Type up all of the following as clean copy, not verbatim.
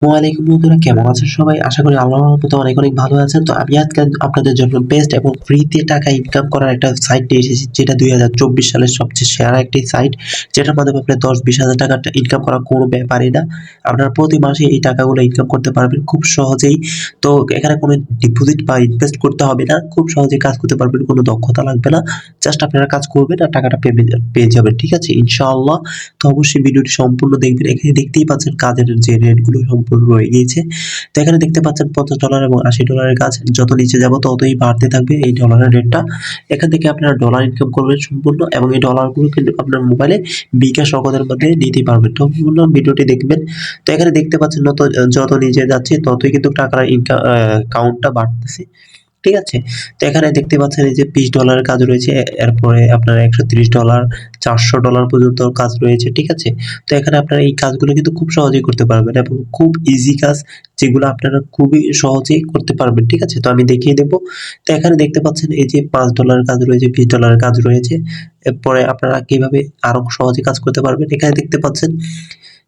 ওয়ালাইকুম বন্ধুরা, কেমন আছেন সবাই? আশা করি আল্লাহর রহমতে অনেক অনেক ভালো আছেন। তো আমি আজকে আপনাদের জন্য বেস্ট এবং ফ্রিতে টাকা ইনকাম করার একটা সাইট নিয়ে এসেছি, যেটা 2024 সালের সবচেয়ে সেরা একটি সাইট, যেটার মাধ্যমে আপনি 10-20 হাজার টাকা ইনকাম করা কোনো ব্যাপারই না। আপনারা প্রতি মাসে এই টাকাগুলো ইনকাম করতে পারবেন খুব সহজেই। তো এখানে কোনো ডিপোজিট বা ইনভেস্ট করতে হবে না, খুব সহজেই কাজ করতে পারবেন, কোনো দক্ষতা লাগবে না। জাস্ট আপনারা কাজ করবেন আর টাকাটা পেয়ে যাবেন, ঠিক আছে ইনশাআল্লাহ। তো অবশ্যই ভিডিওটি সম্পূর্ণ দেখবেন। এখানে দেখতেই পাচ্ছেন কাজের যে রেটগুলো সম্পূর্ণ রয়ে গিয়েছে। তো এখানে দেখতে পাচ্ছেন $50 এবং $80 কাজ, যত নিচে যাব ততই বাড়তে থাকবে এই ডলারের রেটটা। এখান থেকে আপনারা ডলার ইনকাম করবেন সম্পূর্ণ, এবং এই ডলারগুলো কিন্তু আপনার মোবাইলে বিকাশ নগদের মধ্যে নিতে পারবেন। তো সম্পূর্ণ ভিডিওটি দেখবেন। তো এখানে দেখতে পাচ্ছেন যত নিচে যাচ্ছে ততই কিন্তু টাকার ইনকাম কাউন্টটা বাড়তেছে, ঠিক আছে? তো এখানে দেখতে পাচ্ছেন এই যে $20 কাজ রয়েছে, এরপরে আপনার $130, $400 পর্যন্ত কাজ রয়েছে, ঠিক আছে? তো এখানে আপনারা এই কাজগুলো কিন্তু খুব সহজেই করতে পারবেন, এবং খুব ইজি কাজ, যেগুলো আপনারা খুবই সহজেই করতে পারবেন, ঠিক আছে? তো আমি দেখিয়ে দেব। তো এখানে দেখতে পাচ্ছেন এই যে $5 কাজ রয়েছে, $20 কাজ রয়েছে। এরপরে আপনারা কিভাবে আরো সহজে কাজ করতে পারবেন এখানে দেখতে পাচ্ছেন।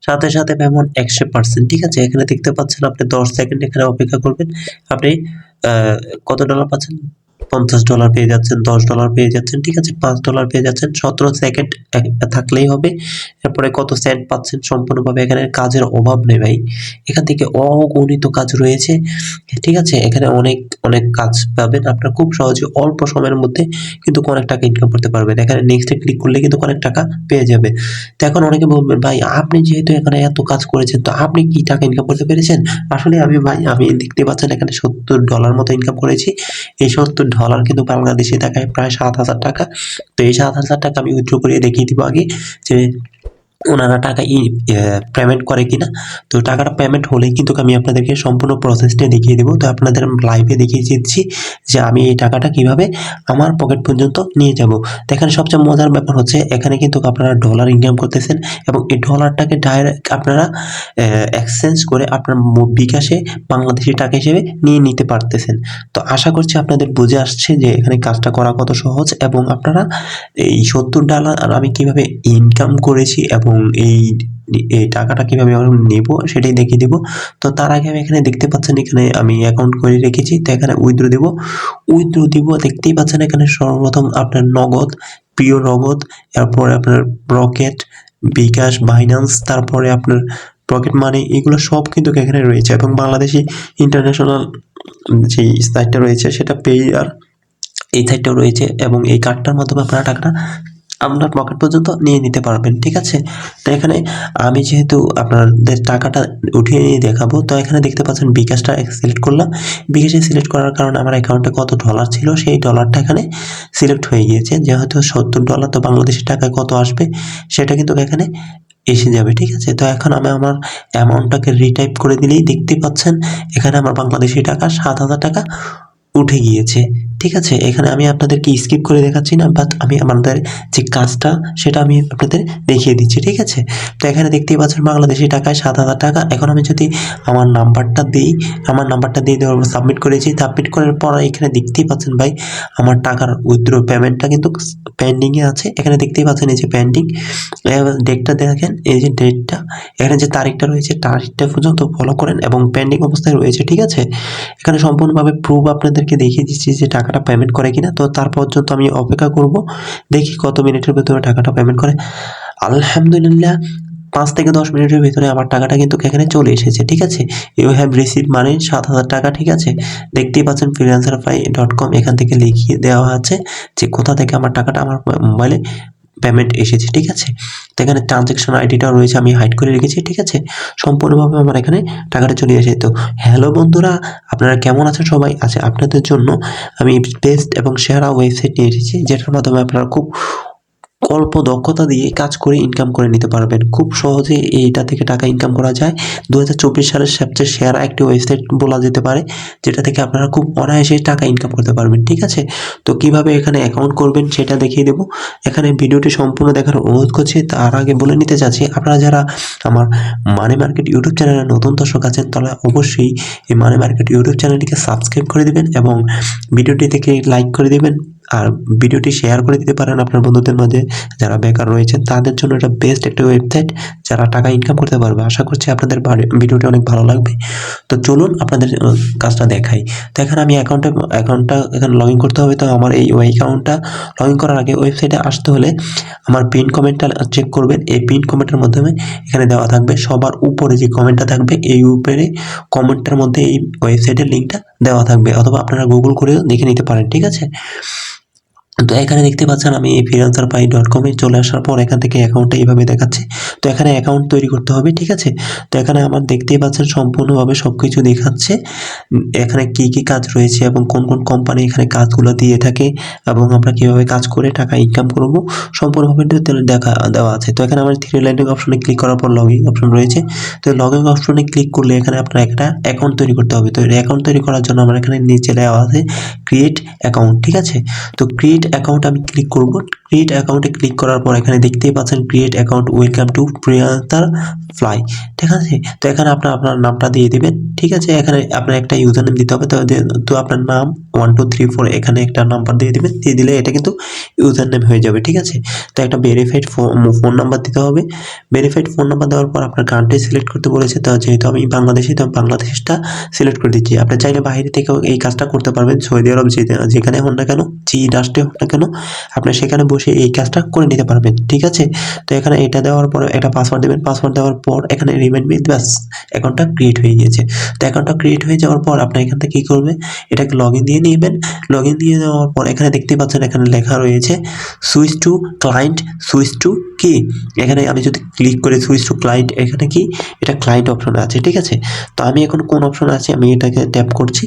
সাথে পেমেন্ট 100%, ঠিক আছে? এখানে দেখতে পাচ্ছেন আপনি 10 সেকেন্ড এখানে অপেক্ষা করবেন। আপনি আ কত ডলার পাচ্ছেন? $50 পেয়ে যাচ্ছেন, $10 পেয়ে যাচ্ছেন, ঠিক আছে? $5 পেয়ে যাচ্ছেন। 17 সেকেন্ড থাকলেই হবে। এরপরে কত সেন্ট পাচ্ছেন সম্পূর্ণভাবে, এখানে কাজের অভাব নেই ভাই। এখান থেকে অগণিত কাজ রয়েছে, ঠিক আছে? এখানে অনেক কাজ পাবেন। আপনারা খুব সহজে অল্প সময়ের মধ্যে কিন্তু অনেক টাকা ইনকাম করতে পারবেন। এখানে নেক্সট এ ক্লিক করলে কিন্তু অনেক টাকা পেয়ে যাবেন। তো এখন অনেকে বলবেন, ভাই আপনি যেহেতু এখানে এত কাজ করেছেন, তো আপনি কি টাকা ইনকাম করতে পেরেছেন? আসলে আমি দেখতে পাচ্ছেন এখানে $70 মতো ইনকাম করেছি। এই $70 কিন্তু বাংলাদেশী টাকায় প্রায় 7,000 টাকা। তো এই 7,000 টাকা আমি উইথড্র করিয়ে দেখিয়ে দিব আগে, যে ওনারা টাকা পেমেন্ট করে কিনা। তো টাকাটা পেমেন্ট হলেই কিন্তু আমি আপনাদেরকে সম্পূর্ণ প্রসেসটা দেখিয়ে দেবো। তো আপনাদের লাইভে দেখিয়ে দিচ্ছি যে আমি এই টাকাটা কিভাবে আমার পকেট পর্যন্ত নিয়ে যাব। তো এখানে সবচেয়ে মজার ব্যাপার হচ্ছে, এখানে কিন্তু আপনারা ডলার ইনকাম করতেছেন, এবং এই ডলারটাকে ডাইরেক্ট আপনারা এক্সচেঞ্জ করে আপনার বিকাশে বাংলাদেশি টাকা হিসেবে নিয়ে নিতে পারতেছেন। তো আশা করছি আপনাদের বুঝে আসছে যে এখানে কাজটা করা কত সহজ, এবং আপনারা এই $70 আমি কিভাবে ইনকাম করেছি এবং এই টাকাটা কিভাবে আমি নেব সেটাই দেখিয়ে দিব। তো তার আগে আমি এখানে দেখতে পাচ্ছেন, এখানে আমি অ্যাকাউন্ট করে রেখেছি। তো এখানে উইথড্র দিব। দেখতেই পাচ্ছেন এখানে সর্বপ্রথম আপনার নগদ, প্রিয় নগদ, এরপরে আপনার রকেট, বিকাশ, বাইন্যান্স, তারপরে আপনার পকেট মানি, এগুলো সব কিন্তু এখানে রয়েছে, এবং বাংলাদেশি ইন্টারন্যাশনাল যেই সাইটটা রয়েছে সেটা পেইয়ার, এই সাইটটাও রয়েছে, এবং এই কার্ডটার মাধ্যমে আপনারা টাকাটা আপনার পকেট পর্যন্ত নিয়ে নিতে পারবেন, ঠিক আছে? তো এখানে আমি যেহেতু আপনাদের টাকাটা উঠিয়ে নিয়ে দেখাবো, তো এখানে দেখতে পাচ্ছেন বিকাশটা সিলেক্ট করলাম। বিকাশে সিলেক্ট করার কারণে আমার অ্যাকাউন্টে কত ডলার ছিল সেই ডলারটা এখানে সিলেক্ট হয়ে গিয়েছে। যেহেতু $70, তো বাংলাদেশি টাকায় কত আসবে সেটা কিন্তু এখানে এসে যাবে, ঠিক আছে? তো এখন আমি আমার অ্যামাউন্টটাকে রিটাইপ করে দিলেই দেখতে পাচ্ছেন এখানে আমার বাংলাদেশি টাকা 7,000 টাকা উঠে গিয়েছে, ঠিক আছে? এখানে আমি আপনাদেরকে স্কিপ করে দেখাচ্ছি না, বাট আমি আমাদের যে কাজটা সেটা আমি আপনাদের দেখিয়ে দিচ্ছি, ঠিক আছে? তো এখানে দেখতেই পাচ্ছেন বাংলাদেশি টাকায় 7,000 টাকা। এখন আমি যদি আমার নাম্বারটা দিই, আমার নাম্বারটা দিয়ে দেওয়ার পর সাবমিট করেছি। সাবমিট করার পর এখানে দেখতেই পাচ্ছেন ভাই, আমার টাকার উইথড্র পেমেন্টটা কিন্তু পেন্ডিংয়ে আছে। এখানে দেখতেই পাচ্ছেন এই যে পেন্ডিং, ডেটটা দেখেন, এই যে ডেটটা, এখানে যে তারিখটা রয়েছে তারিখটা পর্যন্ত ফলো করেন, এবং পেন্ডিং অবস্থায় রয়েছে, ঠিক আছে? এখানে সম্পূর্ণভাবে প্রুফ আপনাদেরকে দেখিয়ে দিচ্ছি যে টাকাটা পেমেন্ট করে কিনা। তো তার পর্যন্ত আমি অপেক্ষা করব, দেখি কত মিনিটের ভেতরে টাকাটা পেমেন্ট করে। আলহামদুলিল্লাহ 5 থেকে 10 মিনিটের ভেতরে আমার টাকাটা কিন্তু এখানে চলে এসেছে, ঠিক আছে? ইউ হ্যাভ রিসিভড মানি 7,000 টাকা, ঠিক আছে? দেখতেই পাচ্ছেন freelancerfy.com, এখান থেকে লিখিয়ে দেওয়া আছে যে কোথা থেকে আমার টাকাটা আমার মোবাইলে পেমেন্ট এসেছে, ঠিক আছে? তো এখানে ট্রানজ্যাকশন আইডিটাও রয়েছে, আমি হাইড করে রেখেছি, ঠিক আছে? সম্পূর্ণভাবে আমার এখানে টাকাটা চলে আসে। তো হ্যালো বন্ধুরা, আপনারা কেমন আছেন সবাই? আচ্ছা, আপনাদের জন্য আমি বেস্ট এবং সেরা ওয়েবসাইট নিয়ে এসেছি, যেটার মাধ্যমে আপনারা খুব অল্প দক্ষতা দিয়ে কাজ করে ইনকাম করে নিতে পারবেন। খুব সহজে এইটা থেকে টাকা ইনকাম করা যায়। 2024 সালের সবচেয়ে সেরা একটি ওয়েবসাইট বলা যেতে পারে, যেটা থেকে আপনারা খুব অনায়াসে টাকা ইনকাম করতে পারবেন, ঠিক আছে? তো কিভাবে এখানে অ্যাকাউন্ট করবেন সেটা দেখিয়ে দেব। এখানে ভিডিওটি সম্পূর্ণ দেখার অনুরোধ করছি। তার আগে বলে নিতে চাচ্ছি, আপনারা যারা আমার মানি মার্কেট ইউটিউব চ্যানেলে নতুন দর্শক আছেন, তাহলে অবশ্যই এই মানি মার্কেট ইউটিউব চ্যানেলটিকে সাবস্ক্রাইব করে দিবেন, এবং ভিডিওটি থেকে লাইক করে দিবেন, আর ভিডিওটি শেয়ার করে দিতে পারেন আপনার বন্ধুদের মাঝে যারা বেকার রয়েছেন, তাদের জন্য এটা বেস্ট একটা ওয়েবসাইট যারা টাকা ইনকাম করতে পারবে। আশা করছি আপনাদের ভিডিওটি অনেক ভালো লাগবে। তো চলুন আপনাদের কাজটা দেখাই। তো এখানে আমি অ্যাকাউন্টটা এখানে লগ ইন করতে হবে। তো আমার এই অ্যাকাউন্টটা লগ ইন করার আগে ওয়েবসাইটে আসতে হলে আমার পিন কমেন্টটা চেক করবেন। এই পিন কমেন্টের মাধ্যমে এখানে দেওয়া থাকবে সবার উপরে যে কমেন্টটা থাকবে, এই উপরে কমেন্টের মধ্যে এই ওয়েবসাইটের লিঙ্কটা দেওয়া থাকবে, অথবা আপনারা গুগল করেও দেখে নিতে পারেন, ঠিক আছে? তো এখানে দেখতে পাচ্ছেন আমি এই freelancerpie.com এ চলে আসার পর এখান থেকে অ্যাকাউন্টটা এইভাবে দেখাচ্ছে। তো এখানে অ্যাকাউন্ট তৈরি করতে হবে, ঠিক আছে? তো এখানে আমার দেখতেই পাচ্ছেন সম্পূর্ণভাবে সবকিছু দেখাচ্ছে। এখানে কি কাজ রয়েছে এবং কোন কোম্পানি এখানে কাজগুলো দিয়ে থাকে এবং আমরা কিভাবে কাজ করে টাকা ইনকাম করব, সম্পূর্ণভাবে দেওয়া আছে। তো এখানে আমার থ্রি লাইনের অপশনে ক্লিক করার পর লগইন অপশন রয়েছে। তো লগইন অপশনে ক্লিক করলে এখানে আপনার একটা অ্যাকাউন্ট তৈরি করতে হবে। তো অ্যাকাউন্ট তৈরি করার জন্য আমার এখানে নিচে দেওয়া আছে ক্রিয়েট অ্যাকাউন্ট, ঠিক আছে? তো ক্রিয়েট অ্যাকাউন্ট আমি ক্লিক করব। ক্রিয়েট অ্যাকাউন্টে ক্লিক করার পর এখানে দেখতেই পাচ্ছেন create account, welcome to freelancer fly, ঠিক আছে? তো এখানে আপনার নামটা দিয়ে দিবেন, ঠিক আছে? এখানে আপনার একটা ইউজার নেম দিতে হবে। তো আপনার নাম 1 2 3 4 এখানে একটা নাম্বার দিয়ে দিবেন। দিয়ে দিলে এটা কিন্তু ইউজার নেম হয়ে যাবে, ঠিক আছে? তো একটা ভেরিফাইড ফোন নাম্বার দিতে হবে। ভেরিফাইড ফোন নাম্বার দেওয়ার পর আপনার কান্ট্রি সিলেক্ট করতে বলেছে। তো যেহেতু আমি বাংলাদেশি, তো বাংলাদেশটা সিলেক্ট করে দিচ্ছি। আপনি চাইলে বাইরে থেকেও এই কাজটা করতে পারবেন। সৌদি আরব যেখানে হন না কেন, যে রাষ্ট্রে হোক না কেন, আপনি সেখানে বসে এই কাজটা করে নিতে পারবেন, ঠিক আছে? তো এখানে এটা দেওয়ার পর একটা পাসওয়ার্ড দেবেন। পাসওয়ার্ড দেওয়ার পর এখানে রিমাইন্ড মি, ব্যাস অ্যাকাউন্টটা ক্রিয়েট হয়ে গিয়েছে। তো অ্যাকাউন্টটা ক্রিয়েট হয়ে যাওয়ার পর আপনি এখান থেকে কী করবেন, এটাকে লগ ইন দিয়ে নেবেন। লগ ইন দিয়ে দেওয়ার পর এখানে দেখতে পাচ্ছেন এখানে লেখা রয়েছে switch to client, switch to কি, এখানে আমি যদি ক্লিক করে সুইচ টু ক্লায়েন্ট, এখানে কি এটা ক্লায়েন্ট অপশন আছে, ঠিক আছে? তো আমি এখন কোন অপশন আছে আমি এটাকে ট্যাপ করছি।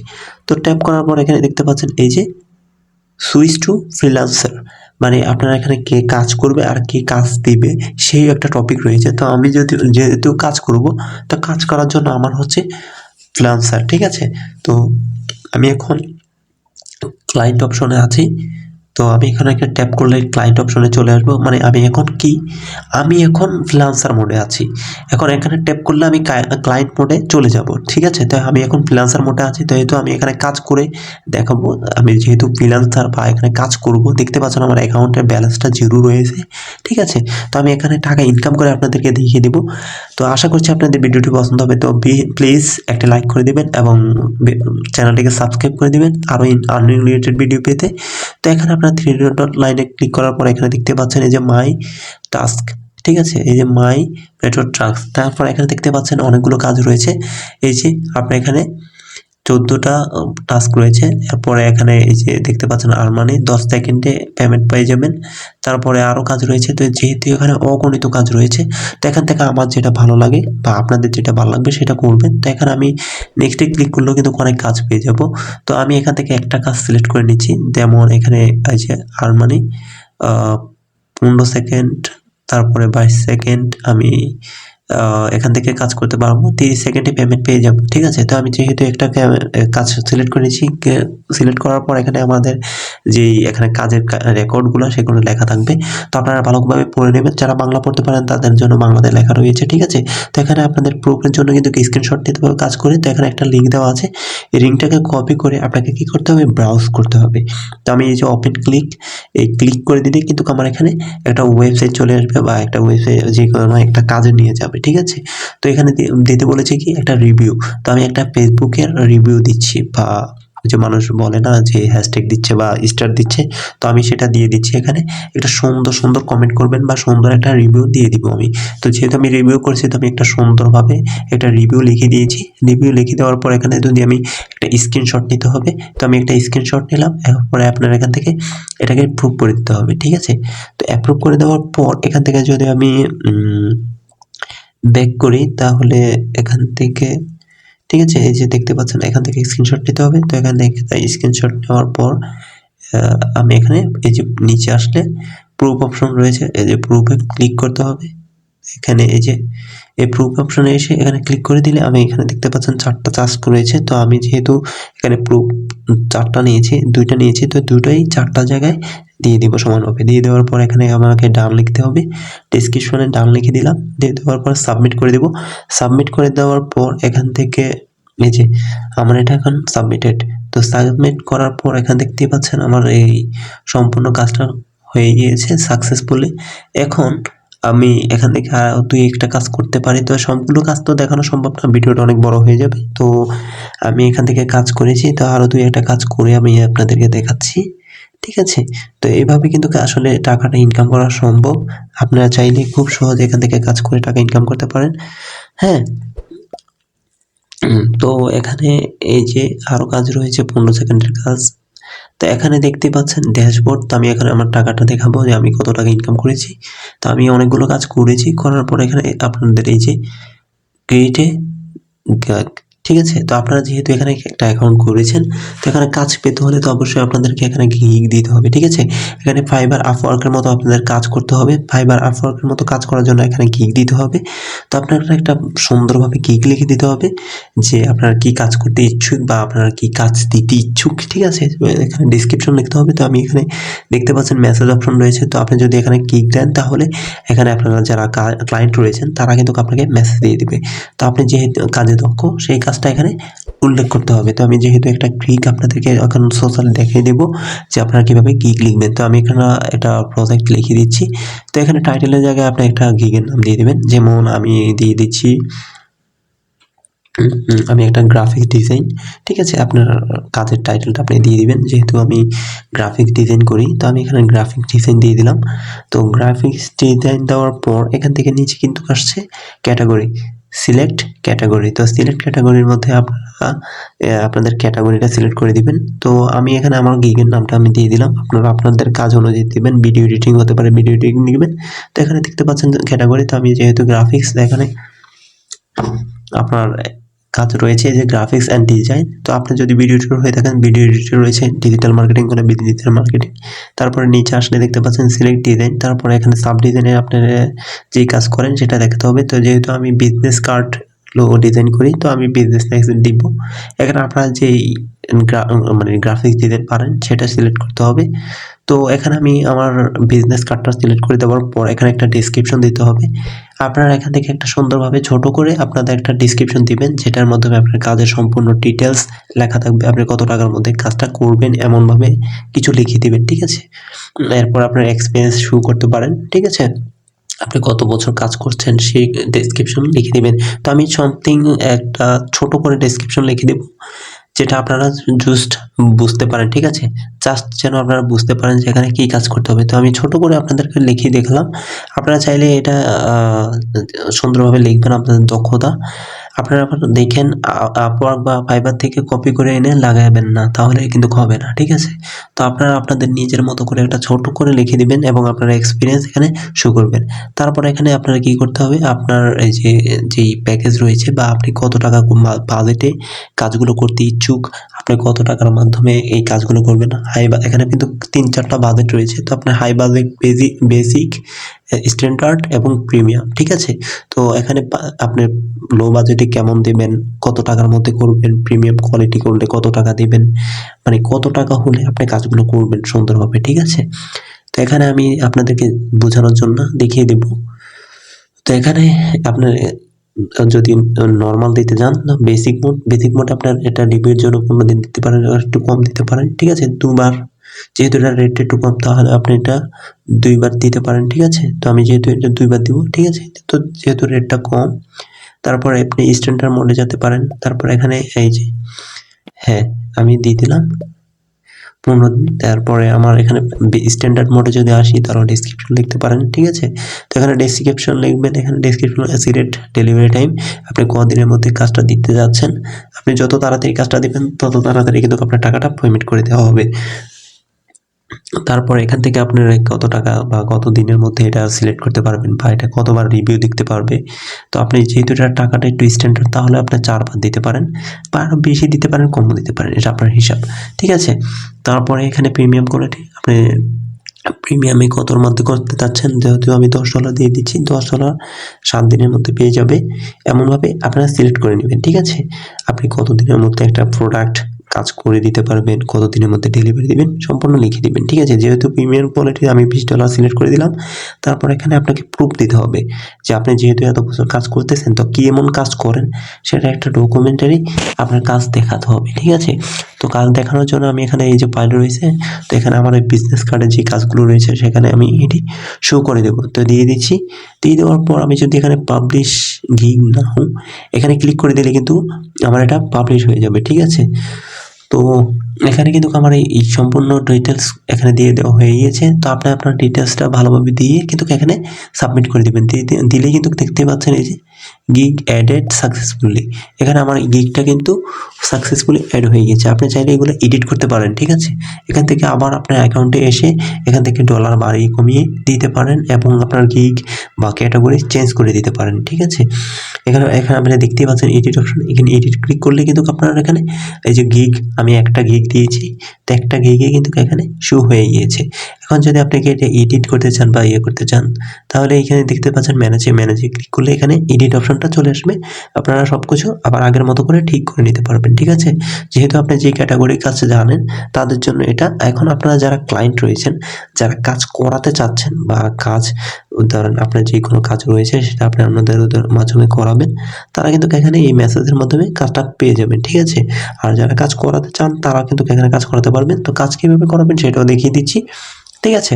তো ট্যাপ করার পর এখানে দেখতে পাচ্ছেন এই যে সুইচ টু ফ্রিল্যান্সার, মানে আপনারা এখানে কে কাজ করবে আর কে কাজ দিবে সেই একটা টপিক রয়েছে। তো আমি যেহেতু কাজ করব, তো কাজ করার জন্য আমার হচ্ছে ফ্রিল্যান্সার, ঠিক আছে? তো আমি এখন ক্লায়েন্ট অপশনে আছি। তো আমি এখানে একটা ট্যাপ করলে ক্লায়েন্ট অপশনে চলে আসবো। মানে আমি এখন ফ্রিল্যান্সার মোডে আছি। এখন এখানে ট্যাপ করলে আমি ক্লায়েন্ট মোডে চলে যাব, ঠিক আছে? তো আমি এখন ফ্রিল্যান্সার মোডে আছি, তো যেহেতু আমি এখানে কাজ করে দেখাবো। আমি যেহেতু ফ্রিল্যান্সার বা এখানে কাজ করব, দেখতে পাচ্ছেন আমার অ্যাকাউন্টের ব্যালেন্সটা 0 রয়েছে, ঠিক আছে? তো আমি এখানে টাকা ইনকাম করে আপনাদেরকে দেখিয়ে দেবো। তো আশা করছি আপনাদের ভিডিওটি পছন্দ হবে। তো প্লিজ একটা লাইক করে দেবেন এবং চ্যানেলটিকে সাবস্ক্রাইব করে দেবেন আরও আর্নিং রিলেটেড ভিডিও পেতে। তো এখানে আপনার থ্রি ডট লাইনে ক্লিক করার পর এখানে দেখতে পাচ্ছেন এই যে মাই টাস্ক, ঠিক আছে? এই যে মাই মেথড টাস্ক, তারপর এখানে দেখতে পাচ্ছেন অনেকগুলো কাজ রয়েছে। এই যে আপনার এখানে 14টা টাস্ক রয়েছে। এরপরে এখানে এই যে দেখতে পাচ্ছেন আরমানি 10 সেকেন্ডে পেমেন্ট পেয়ে যাবেন। তারপরে আরও কাজ রয়েছে। তো যেহেতু এখানে অগণিত কাজ রয়েছে, তো এখান থেকে আমার যেটা ভালো লাগে বা আপনাদের যেটা ভালো লাগবে সেটা করবেন। তো এখানে আমি নেক্সটে ক্লিক করলেও কিন্তু অনেক কাজ পেয়ে যাব। তো আমি এখান থেকে একটা কাজ সিলেক্ট করে নিচ্ছি। যেমন এখানে এই যে আরমানি 15 সেকেন্ড, তারপরে 22 সেকেন্ড আমি এখান থেকে কাজ করতে পারবো। 30 সেকেন্ডে পেমেন্ট পেয়ে যাব, ঠিক আছে? তো আমি যেহেতু একটা কাজ সিলেক্ট করেছি, সিলেক্ট করার পর এখানে আমাদের যেই এখানে কাজের রেকর্ডগুলো সেগুলো লেখা থাকবে। তো আপনারা ভালোভাবে পড়ে নেবেন। যারা বাংলা পড়তে পারেন তাদের জন্য বাংলাতে লেখা রয়েছে, ঠিক আছে? তো এখানে আপনাদের প্রুফের জন্য কিন্তু স্ক্রিনশট নিতে হবে কাজ করে। তো এখানে একটা লিঙ্ক দেওয়া আছে, এই লিঙ্কটাকে কপি করে আপনাকে কি করতে হবে, ব্রাউজ করতে হবে। তো আমি এই যে ওপেন ক্লিক করে দিলে কিন্তু আমার এখানে একটা ওয়েবসাইট চলে আসবে বা একটা ওয়েবসাইট যে কোনো একটা কাজে নিয়ে যাবে, ঠিক আছে? তো এখানে দিতে বলেছে কি একটা রিভিউ। তো আমি একটা ফেসবুকের রিভিউ দিচ্ছি, বা যে মানুষ বলে না যে হ্যাশট্যাগ দিচ্ছে বা স্টার দিচ্ছে, তো আমি সেটা দিয়ে দিচ্ছি। এখানে একটা সুন্দর কমেন্ট করবেন বা সুন্দর একটা রিভিউ দিয়ে দিব আমি। তো যেহেতু আমি রিভিউ করছি, তো আমি একটা সুন্দরভাবে একটা রিভিউ লিখে দিয়েছি। রিভিউ লিখে দেওয়ার পর এখানে যদি আমি একটা স্ক্রিনশট নিতে হবে, তো আমি একটা স্ক্রিনশট নিলাম। এরপরে আপনার এখান থেকে এটাকে অ্যাপ্রুভ করে দিতে হবে, ঠিক আছে? তো অ্যাপ্রুভ করে দেওয়ার পর এখান থেকে যদি আমি ব্যাক করি, তাহলে এখান থেকে, ঠিক আছে, এই যে দেখতে পাচ্ছেন এখান থেকে স্ক্রিনশট নিতে হবে। তো এখান থেকে স্ক্রিনশট নেওয়ার পর আমি এখানে এই যে নিচে আসলে প্রুফ অপশন রয়েছে, এই যে প্রুফে ক্লিক করতে হবে। এখানে এই যে এই প্রুফ অপশনে এসে এখানে ক্লিক করে দিলে আমি এখানে দেখতে পাচ্ছেন 4টা টাস্ক রয়েছে। তো আমি যেহেতু এখানে প্রুফ 4টা নিয়েছি, 2টা নিয়েছি, তো দুটোই 4টা জায়গায় দিয়ে দিব সমানভাবে। দিয়ে দেওয়ার পর এখানে আমাকে ডান লিখতে হবে। ডেসক্রিপশনে ডান লিখে দিলাম। দিয়ে দেওয়ার পর সাবমিট করে দেব। সাবমিট করে দেওয়ার পর এখান থেকে এই যে আমার এটা এখন সাবমিটেড। তো তো সাবমিট করার পর এখানে দেখতেই পাচ্ছেন আমার এই সম্পূর্ণ কাজটা হয়ে গিয়েছে সাকসেসফুলি। এখন আমি এখান থেকে আরও ২-১টা কাজ করতে পারি। তো সবগুলো কাজ তো দেখানো সম্ভব না, ভিডিওটা অনেক বড় হয়ে যাবে। তো আমি এখান থেকে কাজ করেছি, তো আরও ২-১টা কাজ করে আমি আপনাদেরকে দেখাচ্ছি। ঠিক আছে? তো এভাবে কিন্তু আসলে টাকাটা ইনকাম করা সম্ভব। আপনারা চাইলে খুব সহজে এখান থেকে কাজ করে টাকা ইনকাম করতে পারেন। হ্যাঁ? তো এখানে এই যে আরও কাজ রয়েছে ১৫ সেকেন্ডের কাজ। তো এখানে দেখতে পাচ্ছেন ড্যাশবোর্ড। তো আমি এখানে আমার টাকাটা দেখাবো যে আমি কত টাকা ইনকাম করেছি। তো আমি অনেকগুলো কাজ করেছি। করার পর এখানে আপনাদের এই যে ক্রেডিটে গাক ঠিক আছে? তো আপনারা যেহেতু এখানে একটা অ্যাকাউন্ট করেছেন, তো এখানে কাজ পেতে হলে তো অবশ্যই আপনাদেরকে এখানে গিগ দিতে হবে। ঠিক আছে? এখানে Fiverr, Upwork এর মতো আপনাদের কাজ করতে হবে। Fiverr, Upwork এর মতো কাজ করার জন্য এখানে গিগ দিতে হবে। তো আপনারা একটা সুন্দরভাবে গিগ লিখে দিতে হবে যে আপনারা কি কাজ করতে ইচ্ছুক বা আপনারা কি কাজ দিতে ইচ্ছুক। ঠিক আছে? এখানে ডেসক্রিপশন লিখতে হবে। তো আমি এখানে দেখতে পাচ্ছেন মেসেজ অপশন রয়েছে। তো আপনি যদি এখানে গিগ দেন তাহলে এখানে আপনারা যারা ক্লায়েন্ট রয়েছেন তারা কিন্তু আপনাকে মেসেজ দিয়ে দিবে। তো আপনি যেহেতু কাজে দক্ষ সেই কাজটা এখানে উল্লেখ করতে হবে। তো আমি যেহেতু একটা গিগ আপনাদেরকে এখন সোশ্যাল দেখিয়ে দেব যে আপনারা কিভাবে গিগ লিখবেন। তো আমি এখানে একটা প্রজেক্ট লিখে দিচ্ছি। তো এখানে টাইটেলের জায়গায় আপনি একটা গিগের নাম দিয়ে দিবেন। যেমন আমি দিয়ে দিচ্ছি আমি একটা গ্রাফিক ডিজাইন। ঠিক আছে? আপনার কাজের টাইটেলটা আপনি দিয়ে দিবেন। যেহেতু আমি গ্রাফিক ডিজাইন করি, তো আমি এখানে গ্রাফিক ডিজাইন দিয়ে দিলাম। তো গ্রাফিক্স ডিজাইন দেওয়ার পর এখান থেকে নিচে কিন্তু আসছে ক্যাটাগরি, সিলেক্ট ক্যাটাগরি। তো সিলেক্ট ক্যাটাগরির মধ্যে আপনারা আপনাদের ক্যাটাগরিটা সিলেক্ট করে দিবেন। তো আমি এখানে আমার গিগের নামটা আমি দিয়ে দিলাম। আপনারা আপনাদের কাজ অনুযায়ী দিবেন। ভিডিও এডিটিং হতে পারে, ভিডিও এডিটিং দিবেন। তো এখানে দেখতে পাচ্ছেন ক্যাটাগরি। তো আমি যেহেতু গ্রাফিক্স, এখানে আপনার কাজ রয়েছে এই যে গ্রাফিক্স অ্যান্ড ডিজাইন। তো আপনি যদি ভিডিও এডিটর হয়ে থাকেন, ভিডিও এডিটর রয়েছে, ডিজিটাল মার্কেটিং করে ডিজিটাল মার্কেটিং। তারপরে নিচে আসলে দেখতে পাচ্ছেন সিলেক্ট ডিজাইন। তারপরে এখানে সাব ডিজাইনে আপনারা যেই কাজ করেন সেটা দেখাতে হবে। তো যেহেতু আমি বিজনেস কার্ড লোগো ডিজাইন করি, তো আমি বিজনেস ম্যাগাজিন দিব। এখানে আপনারা যেই মানে গ্রাফিক্স ডিজাইন পারেন সেটা সিলেক্ট করতে হবে। তো এখানে আমি আমার বিজনেস কার্ডটা সিলেক্ট করে দেওয়ার পর এখানে একটা ডেসক্রিপশন দিতে হবে। আপনারা এখান থেকে একটা সুন্দরভাবে ছোট করে আপনাদের একটা ডেসক্রিপশন দিবেন, যেটার মাধ্যমে আপনার কাজের সম্পূর্ণ ডিটেইলস লেখা থাকবে। আপনি কত টাকার মধ্যে কাজটা করবেন এমনভাবে কিছু লিখে দিবেন। ঠিক আছে? এরপর আপনার এক্সপেরিয়েন্স শো করতে পারেন। ঠিক আছে? আপনি কত বছর কাজ করছেন সেই ডেসক্রিপশন লিখে দিবেন। তো আমি সামথিং একটা ছোট করে ডেসক্রিপশন লিখে দেব, যেটা আপনারা জাস্ট বুঝতে পারেন। ঠিক আছে? জাস্ট যেন আপনারা বুঝতে পারেন যে এখানে কি কাজ করতে হবে। তো আমি ছোট করে আপনাদেরকে লিখিয়ে দেখালাম। আপনারা চাইলে এটা সুন্দরভাবে লিখবেন আপনাদের দক্ষতা। আপনারা দেখেন Upwork বা Fiverr থেকে কপি করে এনে লাগাবেন না, তাহলে কিন্তু হবে না। ঠিক আছে? তো আপনারা আপনাদের নিজের মতো করে একটা ছোট করে লিখে দিবেন এবং আপনার এক্সপেরিয়েন্স এখানে শো করবেন। তারপর এখানে আপনার কি করতে হবে, আপনার এই যে যেই প্যাকেজ রয়েছে বা আপনি কত টাকা বাজেটে কাজগুলো করতে ইচ্ছুক, আপনি কত টাকার মাধ্যমে এই কাজগুলো করবেন। এখানে কিন্তু ৩-৪টা বাজেট রয়েছে। তো আপনার হাই বাজেট, বেসিক, স্ট্যান্ডার্ড এবং প্রিমিয়াম। ঠিক আছে? তো এখানে আপনি লো বাজেটে কেমন দিবেন, কত টাকার মধ্যে করবেন, প্রিমিয়াম কোয়ালিটি করলে কত টাকা দিবেন, মানে কত টাকা হলে আপনি কাজগুলো করবেন সুন্দরভাবে। ঠিক আছে? তো এখানে আমি আপনাদেরকে বোঝানোর জন্য দেখিয়ে দেব। তো এখানে আপনার যদি নরমাল দিতে যান, বেসিক মোড আপনার এটা রিভিউর জন্য ১৫ দিন দিতে পারেন, আর একটু কম দিতে পারেন। ঠিক আছে? ২ বার, যেহেতু এটার রেটটা একটু কম, তাহলে আপনি এটা ২ বার দিতে পারেন। ঠিক আছে? তো আমি যেহেতু এটা ২ বার দিব। ঠিক আছে? তো যেহেতু রেটটা কম, তারপরে আপনি স্ট্যান্ডার্ড মোডে যেতে পারেন। তারপর এখানে এই যে হ্যাঁ, আমি দিয়ে দিলাম ১৫ দিন। তারপরে আমার এখানে স্ট্যান্ডার্ড মোডে যদি আসি তাহলে ডেসক্রিপশন লিখতে পারেন। ঠিক আছে? তো এখানে ডেসক্রিপশন লিখবেন। এখানে ডেসক্রিপশন অ্যাকুরেট ডেলিভারি টাইম, আপনি কদিনের মধ্যে কাজটা দিতে যাচ্ছেন। আপনি যত তাড়াতাড়ি কাজটা দিবেন তত তাড়াতাড়ি কিন্তু আপনার টাকাটা পেমেন্ট করে দেওয়া হবে। তারপর এখান থেকে আপনার কত টাকা বা কত দিনের মধ্যে এটা সিলেক্ট করতে পারবেন বা এটা কতবার রিভিউ দেখতে পারবে। তো আপনি যেহেতু এটার টাকাটা একটু স্ট্যান্ডার্ড, তাহলে আপনি ৪ বার দিতে পারেন বা আরও বেশি দিতে পারেন, কমও দিতে পারেন। এটা আপনার হিসাব। ঠিক আছে? তারপরে এখানে প্রিমিয়াম কোয়ালিটি, আপনি প্রিমিয়ামে কতর মধ্যে করতে চাচ্ছেন, যেহেতু আমি $10 দিয়ে দিচ্ছি, $10 7 দিনের মধ্যে পেয়ে যাবে। এমনভাবে আপনারা সিলেক্ট করে নেবেন। ঠিক আছে? আপনি কত দিনের মধ্যে একটা প্রোডাক্ট কাজ করে দিতে পারবেন, কতদিনের মধ্যে ডেলিভারি দিবেন সম্পূর্ণ লিখে দিবেন। ঠিক আছে? যেহেতু প্রিমিয়াম কোয়ালিটি আমি $20 সিলেক্ট করে দিলাম। তারপর এখানে আপনাকে প্রুফ দিতে হবে যে আপনি যেহেতু এত বছর কাজ করতেছেন তো কি এমন কাজ করেন সেটা একটা ডকুমেন্টারি আপনার কাজ দেখাতে হবে। ঠিক আছে? তো কাজ দেখানোর জন্য আমি এখানে এই যে ফাইল রয়েছে, তো এখানে আমার এই বিজনেস কার্ডে যে কাজগুলো রয়েছে সেখানে আমি এটি শো করে দেবো। তো দিয়ে দিচ্ছি। দিয়ে দেওয়ার পর আমি যদি এখানে পাবলিশ গিগ নাও এখানে ক্লিক করে দিলে কিন্তু আমার এটা পাবলিশ হয়ে যাবে। ঠিক আছে? তো এখানে কিন্তু আমার এই সম্পূর্ণ ডিটেলস এখানে দিয়ে দেওয়া হয়ে গিয়েছে। তো আপনি আপনার ডিটেলসটা ভালোভাবে দিয়ে কিন্তু এখানে সাবমিট করে দিবেন। দিলেই কিন্তু দেখতে পাচ্ছেন এই যে গিগ অ্যাডেড সাকসেসফুলি। এখানে আমার গিগটা কিন্তু সাকসেসফুলি অ্যাড হয়ে গেছে। আপনি চাইলে এগুলো এডিট করতে পারেন। ঠিক আছে? এখান থেকে আবার আপনার অ্যাকাউন্টে এসে এখান থেকে ডলার বাড়িয়ে কমিয়ে দিতে পারেন এবং আপনার গিগ বা ক্যাটাগরি চেঞ্জ করে দিতে পারেন। ঠিক আছে? এখানে আপনি দেখতেই পাচ্ছেন এডিট অপশন। এখানে এডিট ক্লিক করলে কিন্তু আপনার এখানে এই যে গিগ আমি একটা গিগ দিয়েছি। তো একটা গিগে কিন্তু এখানে শো হয়ে গিয়েছে। এখন যদি আপনাকে এটা এডিট করতে চান বা ইয়ে করতে চান তাহলে এখানে দেখতে পাচ্ছেন ম্যানেজে ক্লিক করলে এখানে এডিট অপশনটা চলে আসবে। আপনারা সবকিছু আবার আগের মতো করে ঠিক করে নিতে পারবেন। ঠিক আছে? যেহেতু আপনি যে ক্যাটাগরির কাজ জানেন তাদের জন্য এটা। এখন আপনারা যারা ক্লায়েন্ট রয়েছেন, যারা কাজ করাতে চাচ্ছেন বা কাজ ধরেন আপনার যে কোনো কাজ রয়েছে সেটা আপনি আপনাদের মাধ্যমে করাবেন, তারা কিন্তু এখানে এই মেসেজের মাধ্যমে কাজটা পেয়ে যাবেন। ঠিক আছে? আর যারা কাজ করাতে চান তারা কিন্তু এখানে কাজ করাতে পারবেন। তো কাজ কিভাবে করাবেন সেটাও দেখিয়ে দিচ্ছি। ঠিক আছে?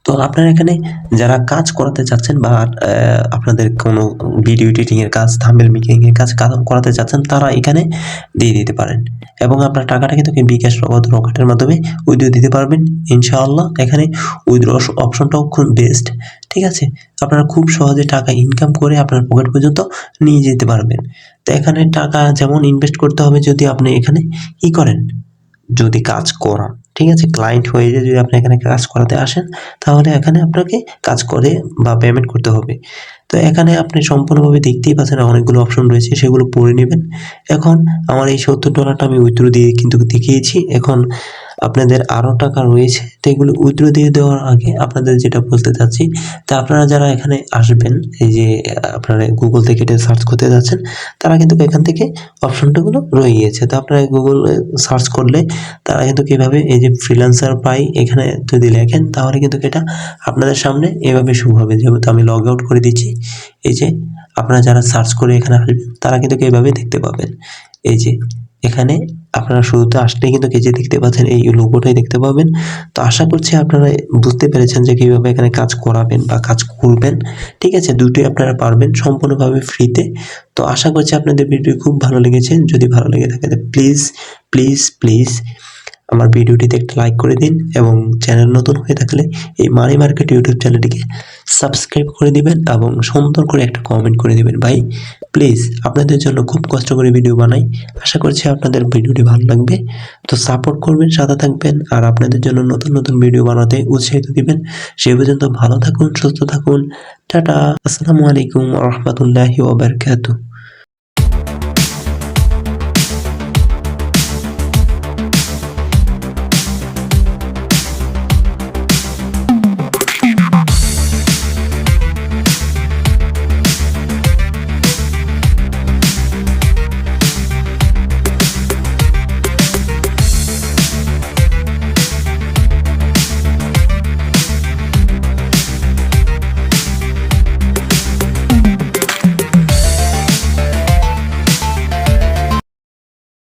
তো আপনারা এখানে যারা কাজ করাতে চাচ্ছেন বা আপনাদের কোনো ভিডিও এডিটিং এর কাজ, থাম্বনেল মেকিং এর কাজ করাতে চাচ্ছেন তারা এখানে দিয়ে দিতে পারেন এবং আপনার টাকাটা কিন্তু বিকাশ, নগদ, রকেটের মাধ্যমে উইথড্র দিতে পারবেন ইনশাআল্লাহ। এখানে উইথড্র অপশনটাও খুব বেস্ট। ঠিক আছে? আপনারা খুব সহজে টাকা ইনকাম করে আপনার পকেট পর্যন্ত নিয়ে যেতে পারবেন। তো এখানে টাকা যেমন ইনভেস্ট করতে হবে যদি আপনি এখানে কি করেন, যদি কাজ করান। ঠিক আছে? ক্লায়েন্ট হয়ে যে যদি আপনি এখানে কাজ করাতে আসেন তাহলে এখানে আপনাকে কাজ করে বা পেমেন্ট করতে হবে। তো এখানে আপনি সম্পূর্ণভাবে দেখতেই পাচ্ছেন অনেকগুলো অপশন রয়েছে, সেগুলো পড়ে নেবেন। এখন আমার এই $70 আমি উইথড্র দিয়ে কিন্তু দেখিয়েছি। এখন আপনাদের আরও টাকা রয়েছে, তো এগুলো উইথড্র দিয়ে দেওয়ার আগে আপনাদের যেটা বলতে চাচ্ছি, তা আপনারা যারা এখানে আসবেন এই যে আপনারা গুগল থেকে এটা সার্চ করতে যাচ্ছেন তারা কিন্তু এখান থেকে অপশনগুলো রয়ে গিয়েছে। তো আপনারা গুগলে সার্চ করলে তারা কিন্তু কীভাবে এই যে ফ্রিল্যান্সার পাই এখানে যদি লেখেন তাহলে কিন্তু এটা আপনাদের সামনে এভাবে শুরু হবে। যেহেতু আমি লগ আউট করে দিচ্ছি, এই যে আপনারা যারা সার্চ করে এখানে আসবেন তারা কিন্তু এইভাবে দেখতে পাবেন। এই যে এখানে আপনারা শুরুতে আসলেই কিন্তু এই যে দেখতে পাচ্ছেন এই লোগোটাই দেখতে পাবেন। তো আশা করছি আপনারা বুঝতে পেরেছেন যে কীভাবে এখানে কাজ করাবেন বা কাজ করবেন। ঠিক আছে? দুটোই আপনারা পারবেন সম্পূর্ণভাবে ফ্রিতে। তো আশা করছি আপনাদের ভিডিও খুব ভালো লেগেছে। যদি ভালো লেগে থাকে তো প্লিজ আমার ভিডিওটিতে একটা লাইক করে দিন এবং চ্যানেল নতুন হয়ে থাকলে এই মানি মার্কেট ইউটিউব চ্যানেলটিকে সাবস্ক্রাইব করে দিবেন এবং সুন্দর করে একটা কমেন্ট করে দিবেন। ভাই প্লিজ আপনাদের জন্য খুব কষ্ট করে ভিডিও বানাই। আশা করছি আপনাদের ভিডিওটি ভালো লাগবে। তো সাপোর্ট করবেন, সাথে থাকবেন আর আপনাদের জন্য নতুন ভিডিও বানাতে উৎসাহিত দিবেন। সে পর্যন্ত ভালো থাকুন, সুস্থ থাকুন। টাটা। আসসালামু আলাইকুম ওয়া রাহমাতুল্লাহি ওয়া বারাকাতুহু।